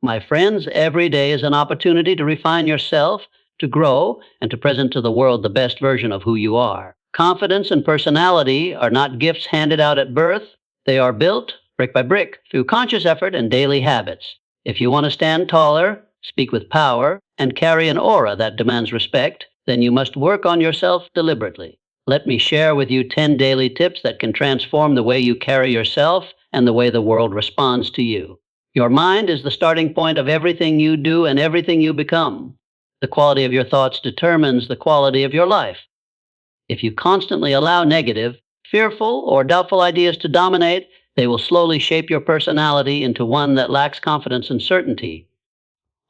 My friends, every day is an opportunity to refine yourself, to grow, and to present to the world the best version of who you are. Confidence and personality are not gifts handed out at birth. They are built, brick by brick, through conscious effort and daily habits. If you want to stand taller, speak with power, and carry an aura that demands respect, then you must work on yourself deliberately. Let me share with you 10 daily tips that can transform the way you carry yourself and the way the world responds to you. Your mind is the starting point of everything you do and everything you become. The quality of your thoughts determines the quality of your life. If you constantly allow negative, fearful, or doubtful ideas to dominate, they will slowly shape your personality into one that lacks confidence and certainty.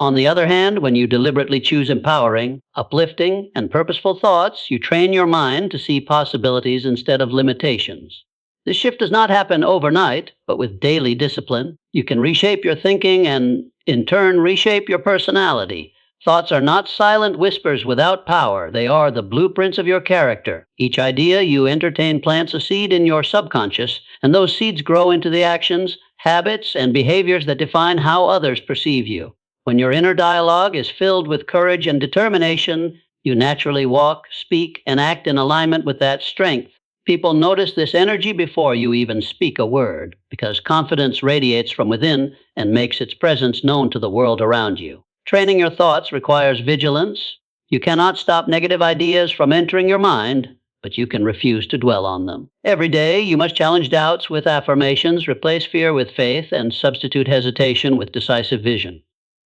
On the other hand, when you deliberately choose empowering, uplifting, and purposeful thoughts, you train your mind to see possibilities instead of limitations. This shift does not happen overnight, but with daily discipline, you can reshape your thinking and, in turn, reshape your personality. Thoughts are not silent whispers without power. They are the blueprints of your character. Each idea you entertain plants a seed in your subconscious, and those seeds grow into the actions, habits, and behaviors that define how others perceive you. When your inner dialogue is filled with courage and determination, you naturally walk, speak, and act in alignment with that strength. People notice this energy before you even speak a word, because confidence radiates from within and makes its presence known to the world around you. Training your thoughts requires vigilance. You cannot stop negative ideas from entering your mind, but you can refuse to dwell on them. Every day, you must challenge doubts with affirmations, replace fear with faith, and substitute hesitation with decisive vision.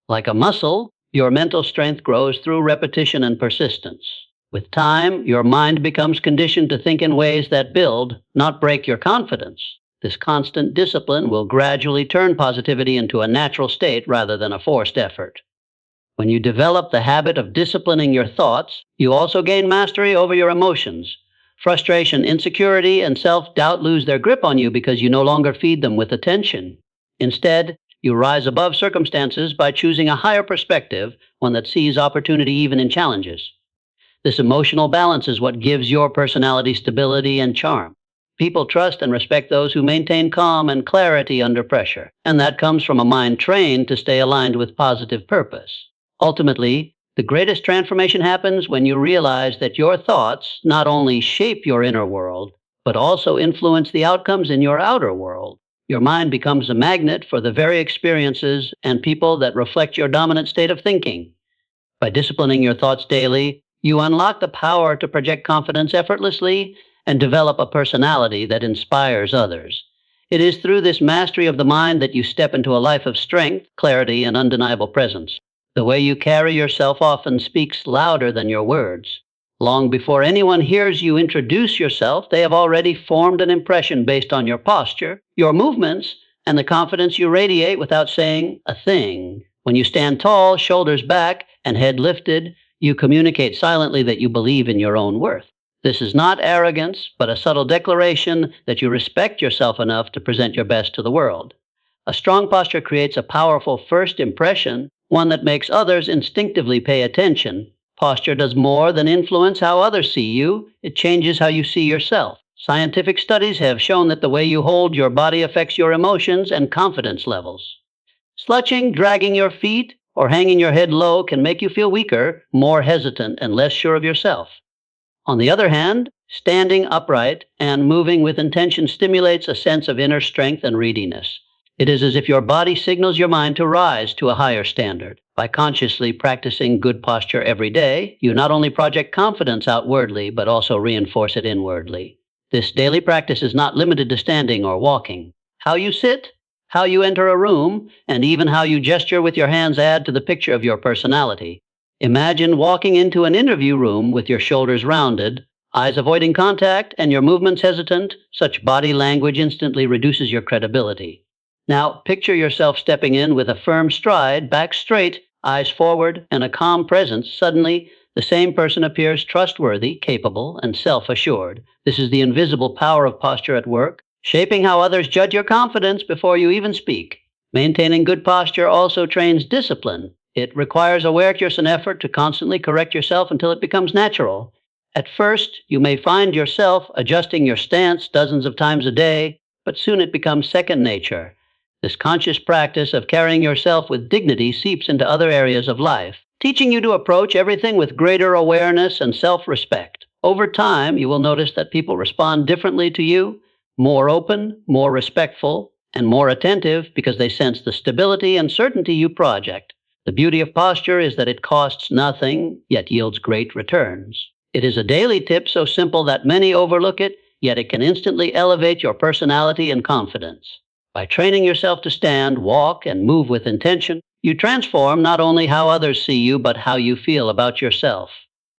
Like a muscle, your mental strength grows through repetition and persistence. With time, your mind becomes conditioned to think in ways that build, not break your confidence. This constant discipline will gradually turn positivity into a natural state rather than a forced effort. When you develop the habit of disciplining your thoughts, you also gain mastery over your emotions. Frustration, insecurity, and self-doubt lose their grip on you because you no longer feed them with attention. Instead, you rise above circumstances by choosing a higher perspective, one that sees opportunity even in challenges. This emotional balance is what gives your personality stability and charm. People trust and respect those who maintain calm and clarity under pressure, and that comes from a mind trained to stay aligned with positive purpose. Ultimately, the greatest transformation happens when you realize that your thoughts not only shape your inner world, but also influence the outcomes in your outer world. Your mind becomes a magnet for the very experiences and people that reflect your dominant state of thinking. By disciplining your thoughts daily, you unlock the power to project confidence effortlessly and develop a personality that inspires others. It is through this mastery of the mind that you step into a life of strength, clarity, and undeniable presence. The way you carry yourself often speaks louder than your words. Long before anyone hears you introduce yourself, they have already formed an impression based on your posture, your movements, and the confidence you radiate without saying a thing. When you stand tall, shoulders back, and head lifted, you communicate silently that you believe in your own worth. This is not arrogance, but a subtle declaration that you respect yourself enough to present your best to the world. A strong posture creates a powerful first impression, one that makes others instinctively pay attention. Posture does more than influence how others see you, it changes how you see yourself. Scientific studies have shown that the way you hold your body affects your emotions and confidence levels. Slouching, dragging your feet, or hanging your head low can make you feel weaker, more hesitant, and less sure of yourself. On the other hand, standing upright and moving with intention stimulates a sense of inner strength and readiness. It is as if your body signals your mind to rise to a higher standard. By consciously practicing good posture every day, you not only project confidence outwardly, but also reinforce it inwardly. This daily practice is not limited to standing or walking. How you sit, how you enter a room, and even how you gesture with your hands add to the picture of your personality. Imagine walking into an interview room with your shoulders rounded, eyes avoiding contact, and your movements hesitant. Such body language instantly reduces your credibility. Now, picture yourself stepping in with a firm stride, back straight, eyes forward, and a calm presence. Suddenly, the same person appears trustworthy, capable, and self-assured. This is the invisible power of posture at work, shaping how others judge your confidence before you even speak. Maintaining good posture also trains discipline. It requires awareness and effort to constantly correct yourself until it becomes natural. At first, you may find yourself adjusting your stance dozens of times a day, but soon it becomes second nature. This conscious practice of carrying yourself with dignity seeps into other areas of life, teaching you to approach everything with greater awareness and self-respect. Over time, you will notice that people respond differently to you, more open, more respectful, and more attentive because they sense the stability and certainty you project. The beauty of posture is that it costs nothing, yet yields great returns. It is a daily tip so simple that many overlook it, yet it can instantly elevate your personality and confidence. By training yourself to stand, walk, and move with intention, you transform not only how others see you, but how you feel about yourself.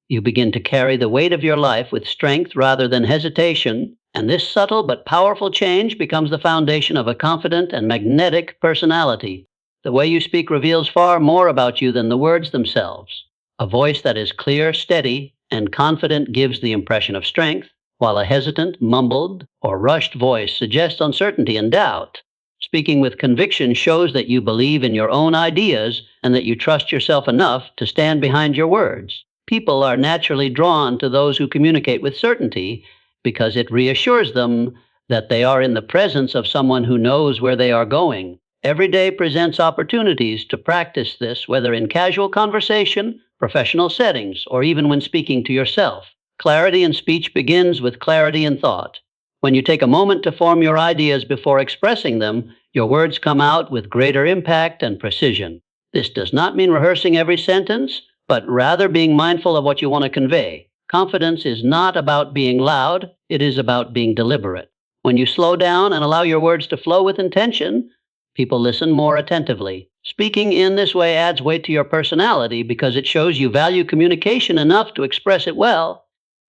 You begin to carry the weight of your life with strength rather than hesitation, and this subtle but powerful change becomes the foundation of a confident and magnetic personality. The way you speak reveals far more about you than the words themselves. A voice that is clear, steady, and confident gives the impression of strength, while a hesitant, mumbled, or rushed voice suggests uncertainty and doubt. Speaking with conviction shows that you believe in your own ideas and that you trust yourself enough to stand behind your words. People are naturally drawn to those who communicate with certainty because it reassures them that they are in the presence of someone who knows where they are going. Every day presents opportunities to practice this, whether in casual conversation, professional settings, or even when speaking to yourself. Clarity in speech begins with clarity in thought. When you take a moment to form your ideas before expressing them, your words come out with greater impact and precision. This does not mean rehearsing every sentence, but rather being mindful of what you want to convey. Confidence is not about being loud, it is about being deliberate. When you slow down and allow your words to flow with intention, people listen more attentively. Speaking in this way adds weight to your personality because it shows you value communication enough to express it well.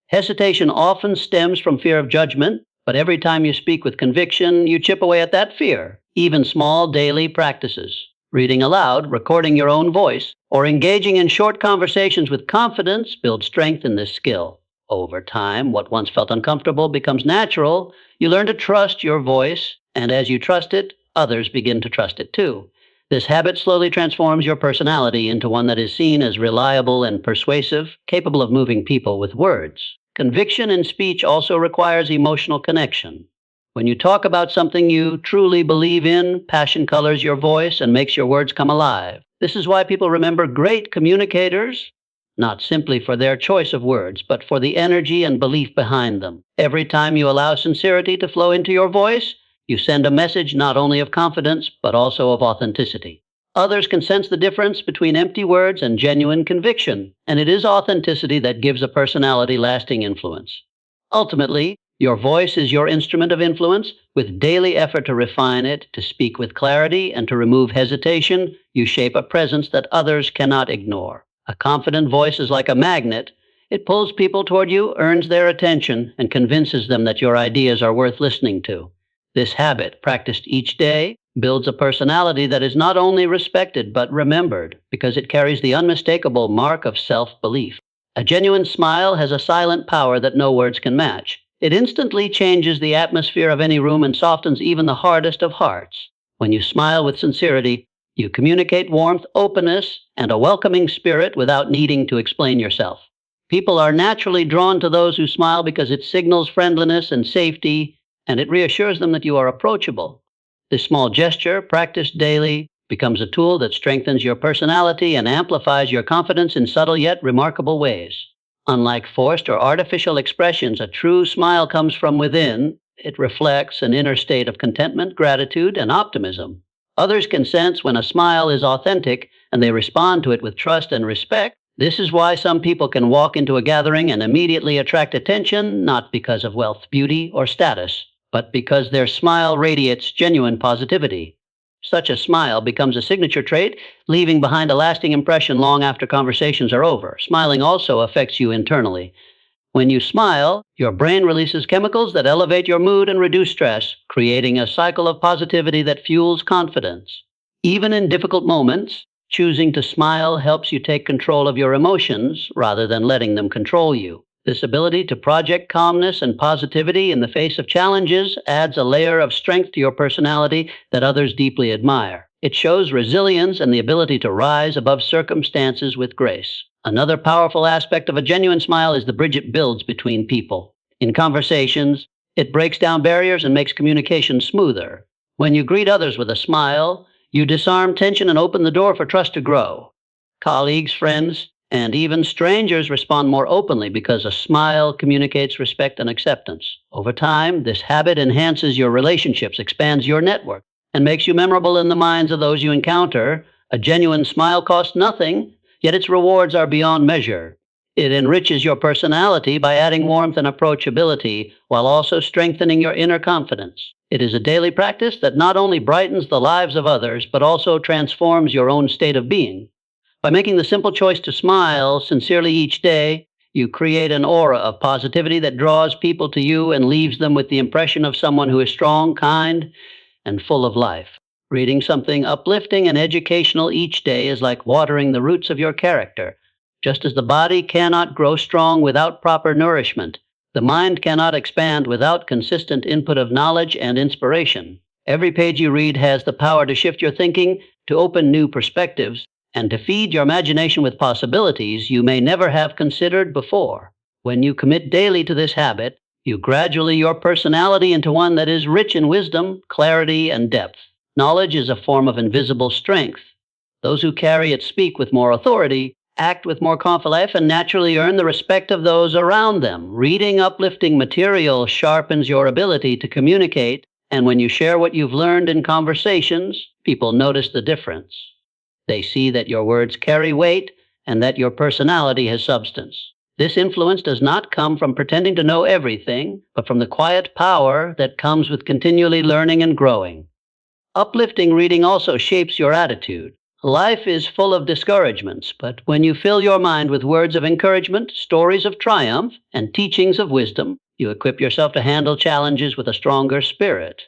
Hesitation often stems from fear of judgment, but every time you speak with conviction, you chip away at that fear. Even small daily practices, reading aloud, recording your own voice, or engaging in short conversations with confidence build strength in this skill. Over time, what once felt uncomfortable becomes natural. You learn to trust your voice, and as you trust it, others begin to trust it too. This habit slowly transforms your personality into one that is seen as reliable and persuasive, capable of moving people with words. Conviction in speech also requires emotional connection. When you talk about something you truly believe in, passion colors your voice and makes your words come alive. This is why people remember great communicators, not simply for their choice of words, but for the energy and belief behind them. Every time you allow sincerity to flow into your voice, you send a message not only of confidence, but also of authenticity. Others can sense the difference between empty words and genuine conviction, and it is authenticity that gives a personality lasting influence. Ultimately, your voice is your instrument of influence. With daily effort to refine it, to speak with clarity, and to remove hesitation, you shape a presence that others cannot ignore. A confident voice is like a magnet. It pulls people toward you, earns their attention, and convinces them that your ideas are worth listening to. This habit, practiced each day, builds a personality that is not only respected but remembered because it carries the unmistakable mark of self-belief. A genuine smile has a silent power that no words can match. It instantly changes the atmosphere of any room and softens even the hardest of hearts. When you smile with sincerity, you communicate warmth, openness, and a welcoming spirit without needing to explain yourself. People are naturally drawn to those who smile because it signals friendliness and safety, and it reassures them that you are approachable. This small gesture, practiced daily, becomes a tool that strengthens your personality and amplifies your confidence in subtle yet remarkable ways. Unlike forced or artificial expressions, a true smile comes from within. It reflects an inner state of contentment, gratitude, and optimism. Others can sense when a smile is authentic, and they respond to it with trust and respect. This is why some people can walk into a gathering and immediately attract attention, not because of wealth, beauty, or status, but because their smile radiates genuine positivity. Such a smile becomes a signature trait, leaving behind a lasting impression long after conversations are over. Smiling also affects you internally. When you smile, your brain releases chemicals that elevate your mood and reduce stress, creating a cycle of positivity that fuels confidence. Even in difficult moments, choosing to smile helps you take control of your emotions rather than letting them control you. This ability to project calmness and positivity in the face of challenges adds a layer of strength to your personality that others deeply admire. It shows resilience and the ability to rise above circumstances with grace. Another powerful aspect of a genuine smile is the bridge it builds between people. In conversations, it breaks down barriers and makes communication smoother. When you greet others with a smile, you disarm tension and open the door for trust to grow. Colleagues, friends, and even strangers respond more openly because a smile communicates respect and acceptance. Over time, this habit enhances your relationships, expands your network, and makes you memorable in the minds of those you encounter. A genuine smile costs nothing, yet its rewards are beyond measure. It enriches your personality by adding warmth and approachability while also strengthening your inner confidence. It is a daily practice that not only brightens the lives of others, but also transforms your own state of being. By making the simple choice to smile sincerely each day, you create an aura of positivity that draws people to you and leaves them with the impression of someone who is strong, kind, and full of life. Reading something uplifting and educational each day is like watering the roots of your character. Just as the body cannot grow strong without proper nourishment, the mind cannot expand without consistent input of knowledge and inspiration. Every page you read has the power to shift your thinking, to open new perspectives, and to feed your imagination with possibilities you may never have considered before. When you commit daily to this habit, you gradually your personality into one that is rich in wisdom, clarity, and depth. Knowledge is a form of invisible strength. Those who carry it speak with more authority, act with more confidence, and naturally earn the respect of those around them. Reading uplifting material sharpens your ability to communicate, and when you share what you've learned in conversations, people notice the difference. They see that your words carry weight and that your personality has substance. This influence does not come from pretending to know everything, but from the quiet power that comes with continually learning and growing. Uplifting reading also shapes your attitude. Life is full of discouragements, but when you fill your mind with words of encouragement, stories of triumph, and teachings of wisdom, you equip yourself to handle challenges with a stronger spirit.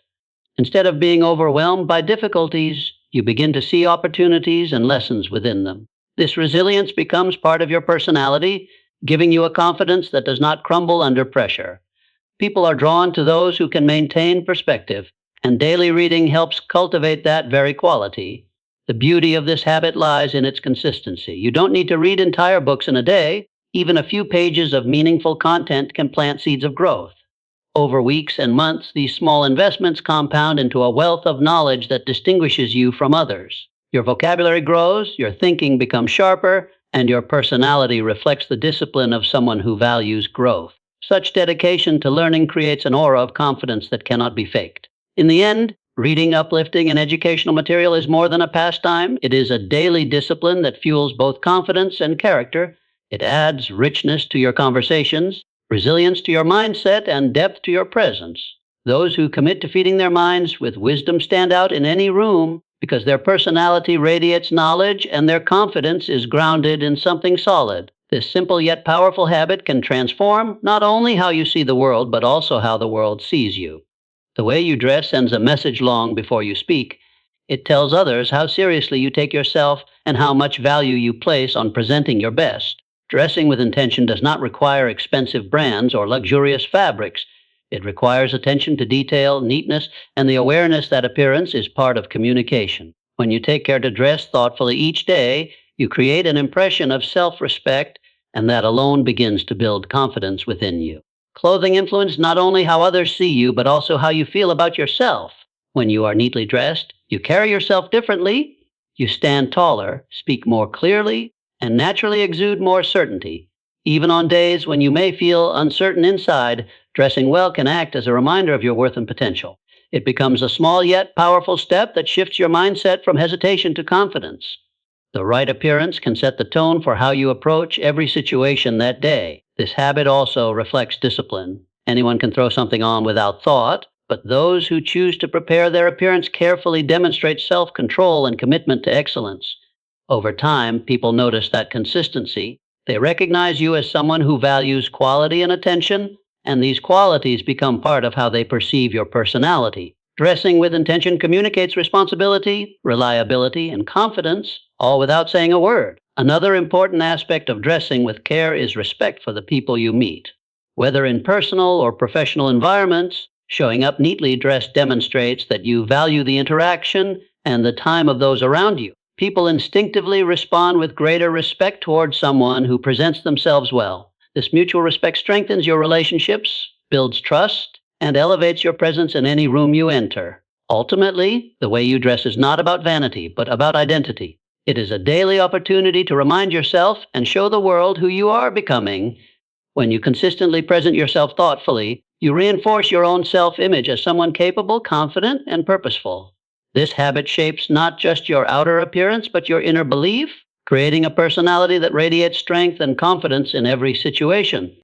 Instead of being overwhelmed by difficulties, you begin to see opportunities and lessons within them. This resilience becomes part of your personality, giving you a confidence that does not crumble under pressure. People are drawn to those who can maintain perspective, and daily reading helps cultivate that very quality. The beauty of this habit lies in its consistency. You don't need to read entire books in a day. Even a few pages of meaningful content can plant seeds of growth. Over weeks and months, these small investments compound into a wealth of knowledge that distinguishes you from others. Your vocabulary grows, your thinking becomes sharper, and your personality reflects the discipline of someone who values growth. Such dedication to learning creates an aura of confidence that cannot be faked. In the end, reading uplifting and educational material is more than a pastime. It is a daily discipline that fuels both confidence and character. It adds richness to your conversations, resilience to your mindset, and depth to your presence. Those who commit to feeding their minds with wisdom stand out in any room because their personality radiates knowledge and their confidence is grounded in something solid. This simple yet powerful habit can transform not only how you see the world, but also how the world sees you. The way you dress sends a message long before you speak. It tells others how seriously you take yourself and how much value you place on presenting your best. Dressing with intention does not require expensive brands or luxurious fabrics. It requires attention to detail, neatness, and the awareness that appearance is part of communication. When you take care to dress thoughtfully each day, you create an impression of self-respect, and that alone begins to build confidence within you. Clothing influences not only how others see you, but also how you feel about yourself. When you are neatly dressed, you carry yourself differently, you stand taller, speak more clearly, and naturally exude more certainty. Even on days when you may feel uncertain inside, dressing well can act as a reminder of your worth and potential. It becomes a small yet powerful step that shifts your mindset from hesitation to confidence. The right appearance can set the tone for how you approach every situation that day. This habit also reflects discipline. Anyone can throw something on without thought, but those who choose to prepare their appearance carefully demonstrate self-control and commitment to excellence. Over time, people notice that consistency. They recognize you as someone who values quality and attention, and these qualities become part of how they perceive your personality. Dressing with intention communicates responsibility, reliability, and confidence, all without saying a word. Another important aspect of dressing with care is respect for the people you meet. Whether in personal or professional environments, showing up neatly dressed demonstrates that you value the interaction and the time of those around you. People instinctively respond with greater respect towards someone who presents themselves well. This mutual respect strengthens your relationships, builds trust, and elevates your presence in any room you enter. Ultimately, the way you dress is not about vanity, but about identity. It is a daily opportunity to remind yourself and show the world who you are becoming. When you consistently present yourself thoughtfully, you reinforce your own self image as someone capable, confident, and purposeful. This habit shapes not just your outer appearance, but your inner belief, creating a personality that radiates strength and confidence in every situation.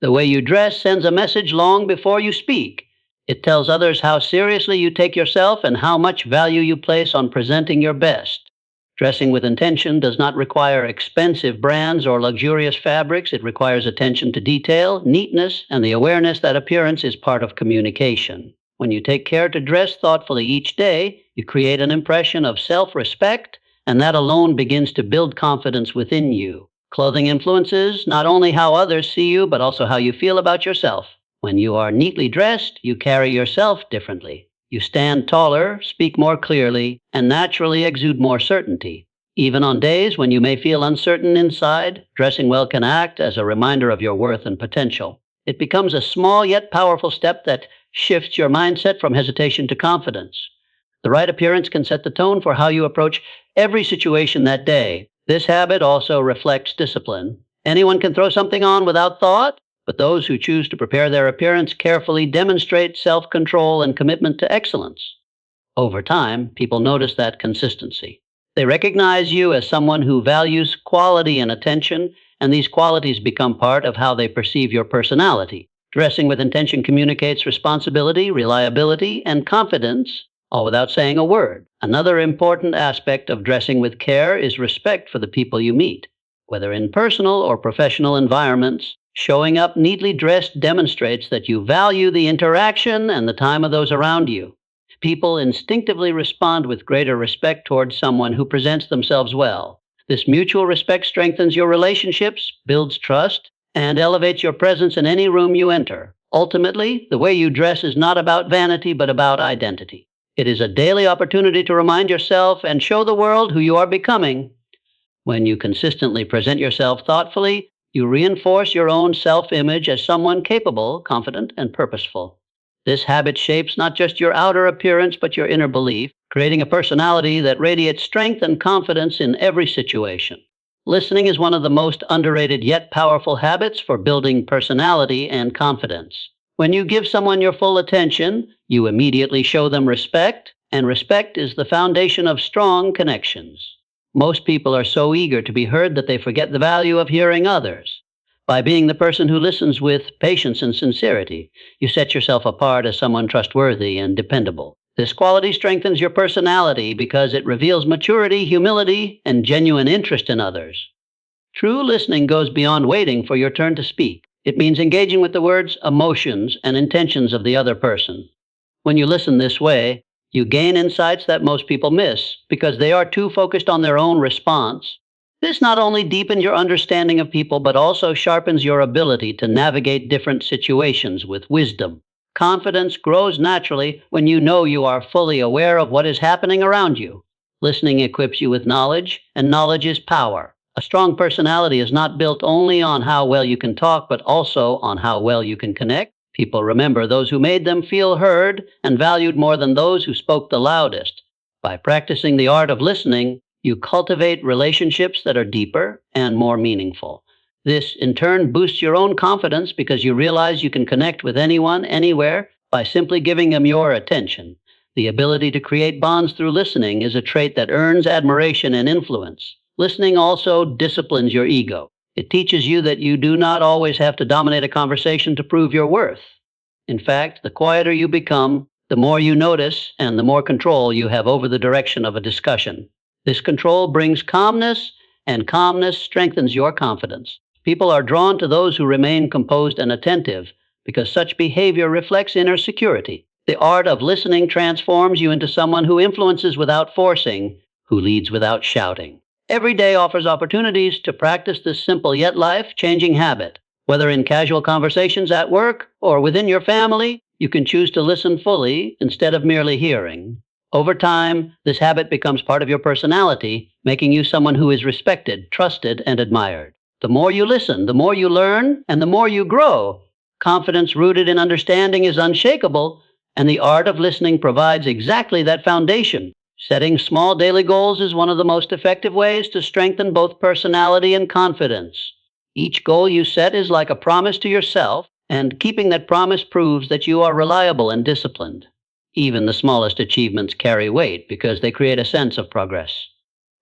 The way you dress sends a message long before you speak. It tells others how seriously you take yourself and how much value you place on presenting your best. Dressing with intention does not require expensive brands or luxurious fabrics. It requires attention to detail, neatness, and the awareness that appearance is part of communication. When you take care to dress thoughtfully each day, you create an impression of self-respect, and that alone begins to build confidence within you. Clothing influences not only how others see you, but also how you feel about yourself. When you are neatly dressed, you carry yourself differently. You stand taller, speak more clearly, and naturally exude more certainty. Even on days when you may feel uncertain inside, dressing well can act as a reminder of your worth and potential. It becomes a small yet powerful step that shifts your mindset from hesitation to confidence. The right appearance can set the tone for how you approach every situation that day. This habit also reflects discipline. Anyone can throw something on without thought, but those who choose to prepare their appearance carefully demonstrate self-control and commitment to excellence. Over time, people notice that consistency. They recognize you as someone who values quality and attention, and these qualities become part of how they perceive your personality. Dressing with intention communicates responsibility, reliability, and confidence, all without saying a word. Another important aspect of dressing with care is respect for the people you meet. Whether in personal or professional environments, showing up neatly dressed demonstrates that you value the interaction and the time of those around you. People instinctively respond with greater respect towards someone who presents themselves well. This mutual respect strengthens your relationships, builds trust, and elevates your presence in any room you enter. Ultimately, the way you dress is not about vanity, but about identity. It is a daily opportunity to remind yourself and show the world who you are becoming. When you consistently present yourself thoughtfully, you reinforce your own self-image as someone capable, confident, and purposeful. This habit shapes not just your outer appearance, but your inner belief, creating a personality that radiates strength and confidence in every situation. Listening is one of the most underrated yet powerful habits for building personality and confidence. When you give someone your full attention, you immediately show them respect, and respect is the foundation of strong connections. Most people are so eager to be heard that they forget the value of hearing others. By being the person who listens with patience and sincerity, you set yourself apart as someone trustworthy and dependable. This quality strengthens your personality because it reveals maturity, humility, and genuine interest in others. True listening goes beyond waiting for your turn to speak. It means engaging with the words, emotions, and intentions of the other person. When you listen this way, you gain insights that most people miss because they are too focused on their own response. This not only deepens your understanding of people, but also sharpens your ability to navigate different situations with wisdom. Confidence grows naturally when you know you are fully aware of what is happening around you. Listening equips you with knowledge, and knowledge is power. A strong personality is not built only on how well you can talk, but also on how well you can connect. People remember those who made them feel heard and valued more than those who spoke the loudest. By practicing the art of listening, you cultivate relationships that are deeper and more meaningful. This, in turn, boosts your own confidence because you realize you can connect with anyone, anywhere, by simply giving them your attention. The ability to create bonds through listening is a trait that earns admiration and influence. Listening also disciplines your ego. It teaches you that you do not always have to dominate a conversation to prove your worth. In fact, the quieter you become, the more you notice and the more control you have over the direction of a discussion. This control brings calmness, and calmness strengthens your confidence. People are drawn to those who remain composed and attentive because such behavior reflects inner security. The art of listening transforms you into someone who influences without forcing, who leads without shouting. Every day offers opportunities to practice this simple yet life-changing habit. Whether in casual conversations at work or within your family, you can choose to listen fully instead of merely hearing. Over time, this habit becomes part of your personality, making you someone who is respected, trusted, and admired. The more you listen, the more you learn, and the more you grow. Confidence rooted in understanding is unshakable And the art of listening provides exactly that foundation. Setting small daily goals is one of the most effective ways to strengthen both personality and confidence. Each goal you set is like a promise to yourself, and keeping that promise proves that you are reliable and disciplined. Even the smallest achievements carry weight because they create a sense of progress.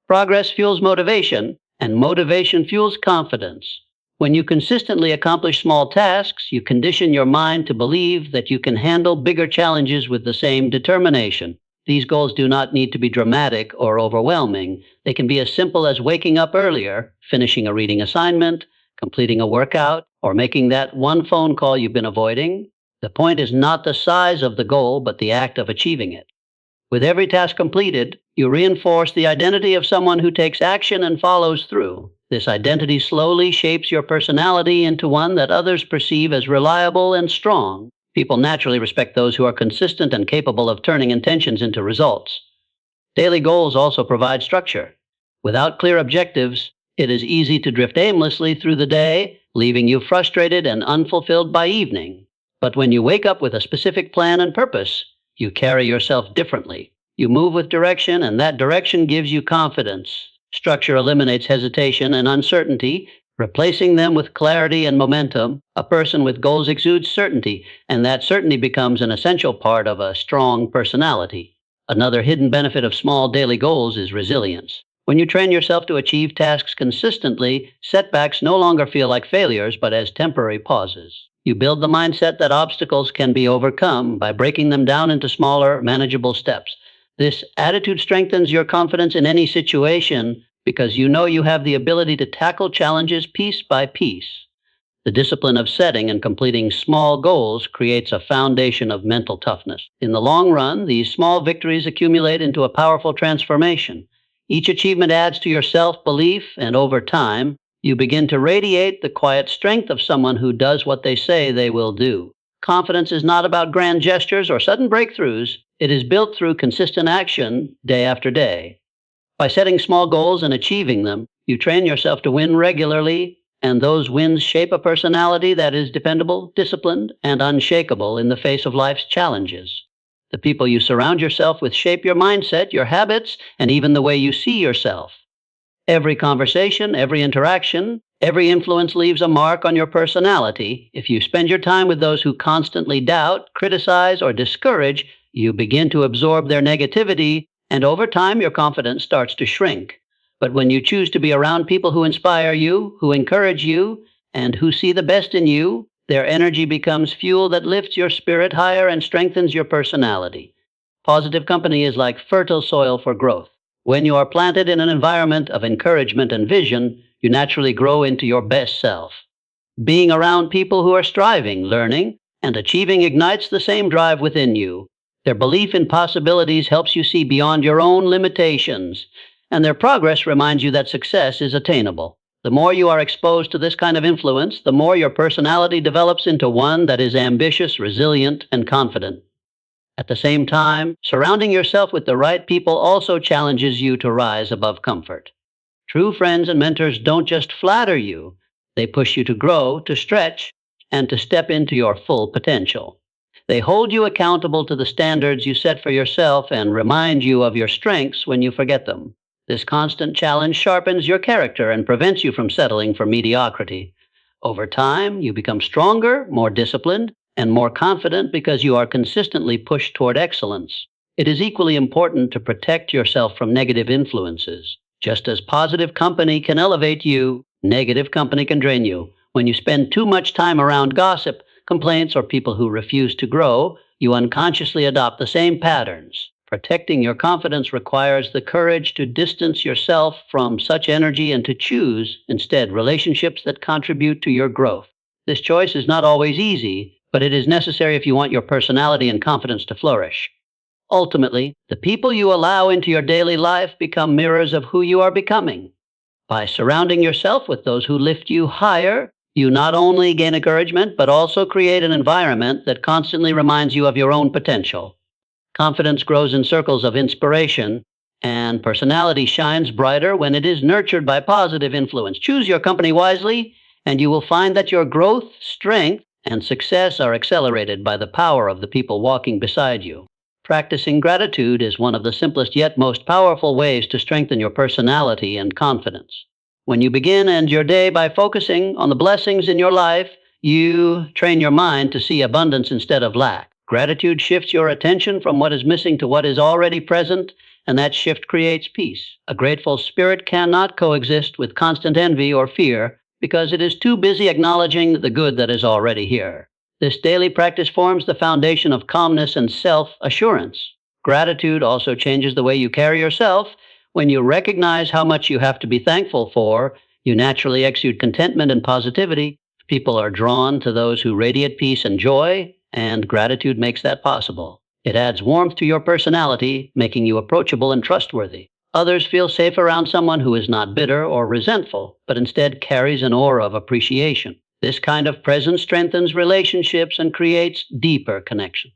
Progress fuels motivation, and motivation fuels confidence. When you consistently accomplish small tasks, you condition your mind to believe that you can handle bigger challenges with the same determination. These goals do not need to be dramatic or overwhelming. They can be as simple as waking up earlier, finishing a reading assignment, completing a workout, or making that one phone call you've been avoiding. The point is not the size of the goal, but the act of achieving it. With every task completed, you reinforce the identity of someone who takes action and follows through. This identity slowly shapes your personality into one that others perceive as reliable and strong. People naturally respect those who are consistent and capable of turning intentions into results. Daily goals also provide structure. Without clear objectives, it is easy to drift aimlessly through the day, leaving you frustrated and unfulfilled by evening. But when you wake up with a specific plan and purpose, you carry yourself differently. You move with direction, and that direction gives you confidence. Structure eliminates hesitation and uncertainty, replacing them with clarity and momentum. A person with goals exudes certainty, and that certainty becomes an essential part of a strong personality. Another hidden benefit of small daily goals is resilience. When you train yourself to achieve tasks consistently, setbacks no longer feel like failures, but as temporary pauses. You build the mindset that obstacles can be overcome by breaking them down into smaller, manageable steps. This attitude strengthens your confidence in any situation because you know you have the ability to tackle challenges piece by piece. The discipline of setting and completing small goals creates a foundation of mental toughness. In the long run, these small victories accumulate into a powerful transformation. Each achievement adds to your self-belief, and over time, you begin to radiate the quiet strength of someone who does what they say they will do. Confidence is not about grand gestures or sudden breakthroughs. It is built through consistent action day after day. By setting small goals and achieving them, you train yourself to win regularly, and those wins shape a personality that is dependable, disciplined, and unshakable in the face of life's challenges. The people you surround yourself with shape your mindset, your habits, and even the way you see yourself. Every conversation, every interaction, every influence leaves a mark on your personality. If you spend your time with those who constantly doubt, criticize, or discourage, you begin to absorb their negativity, and over time your confidence starts to shrink. But when you choose to be around people who inspire you, who encourage you, and who see the best in you, their energy becomes fuel that lifts your spirit higher and strengthens your personality. Positive company is like fertile soil for growth. When you are planted in an environment of encouragement and vision, you naturally grow into your best self. Being around people who are striving, learning, and achieving ignites the same drive within you. Their belief in possibilities helps you see beyond your own limitations, and their progress reminds you that success is attainable. The more you are exposed to this kind of influence, the more your personality develops into one that is ambitious, resilient, and confident. At the same time, surrounding yourself with the right people also challenges you to rise above comfort. True friends and mentors don't just flatter you, they push you to grow, to stretch, and to step into your full potential. They hold you accountable to the standards you set for yourself and remind you of your strengths when you forget them. This constant challenge sharpens your character and prevents you from settling for mediocrity. Over time, you become stronger, more disciplined, and more confident because you are consistently pushed toward excellence. It is equally important to protect yourself from negative influences. Just as positive company can elevate you, negative company can drain you. When you spend too much time around gossip, complaints, or people who refuse to grow, you unconsciously adopt the same patterns. Protecting your confidence requires the courage to distance yourself from such energy and to choose, instead, relationships that contribute to your growth. This choice is not always easy, but it is necessary if you want your personality and confidence to flourish. Ultimately, the people you allow into your daily life become mirrors of who you are becoming. By surrounding yourself with those who lift you higher, you not only gain encouragement, but also create an environment that constantly reminds you of your own potential. Confidence grows in circles of inspiration, and personality shines brighter when it is nurtured by positive influence. Choose your company wisely, and you will find that your growth, strength, and success are accelerated by the power of the people walking beside you. Practicing gratitude is one of the simplest yet most powerful ways to strengthen your personality and confidence. When you begin and end your day by focusing on the blessings in your life, you train your mind to see abundance instead of lack. Gratitude shifts your attention from what is missing to what is already present, and that shift creates peace. A grateful spirit cannot coexist with constant envy or fear because it is too busy acknowledging the good that is already here. This daily practice forms the foundation of calmness and self-assurance. Gratitude also changes the way you carry yourself. When you recognize how much you have to be thankful for, you naturally exude contentment and positivity. People are drawn to those who radiate peace and joy, and gratitude makes that possible. It adds warmth to your personality, making you approachable and trustworthy. Others feel safe around someone who is not bitter or resentful, but instead carries an aura of appreciation. This kind of presence strengthens relationships and creates deeper connections.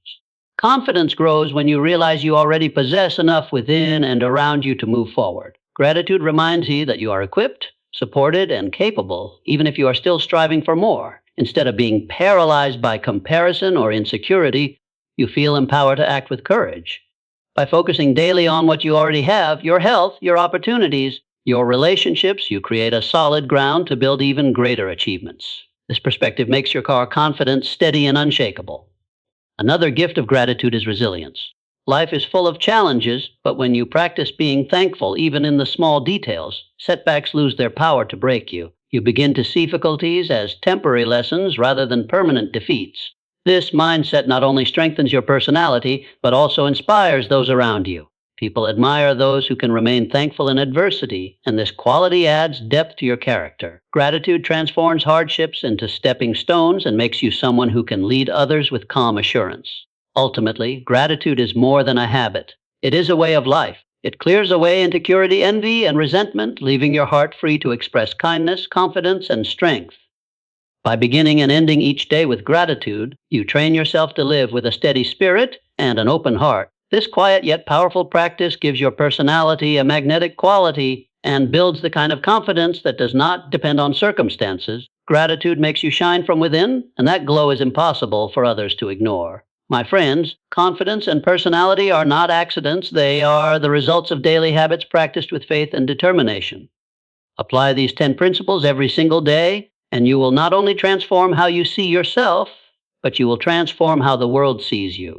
Confidence grows when you realize you already possess enough within and around you to move forward. Gratitude reminds you that you are equipped, supported, and capable, even if you are still striving for more. Instead of being paralyzed by comparison or insecurity, you feel empowered to act with courage. By focusing daily on what you already have, your health, your opportunities, your relationships, you create a solid ground to build even greater achievements. This perspective makes your car confident, steady, and unshakable. Another gift of gratitude is resilience. Life is full of challenges, but when you practice being thankful, even in the small details, setbacks lose their power to break you. You begin to see difficulties as temporary lessons rather than permanent defeats. This mindset not only strengthens your personality, but also inspires those around you. People admire those who can remain thankful in adversity, and this quality adds depth to your character. Gratitude transforms hardships into stepping stones and makes you someone who can lead others with calm assurance. Ultimately, gratitude is more than a habit. It is a way of life. It clears away insecurity, envy, and resentment, leaving your heart free to express kindness, confidence, and strength. By beginning and ending each day with gratitude, you train yourself to live with a steady spirit and an open heart. This quiet yet powerful practice gives your personality a magnetic quality and builds the kind of confidence that does not depend on circumstances. Gratitude makes you shine from within, and that glow is impossible for others to ignore. My friends, confidence and personality are not accidents. They are the results of daily habits practiced with faith and determination. Apply these 10 principles every single day, and you will not only transform how you see yourself, but you will transform how the world sees you.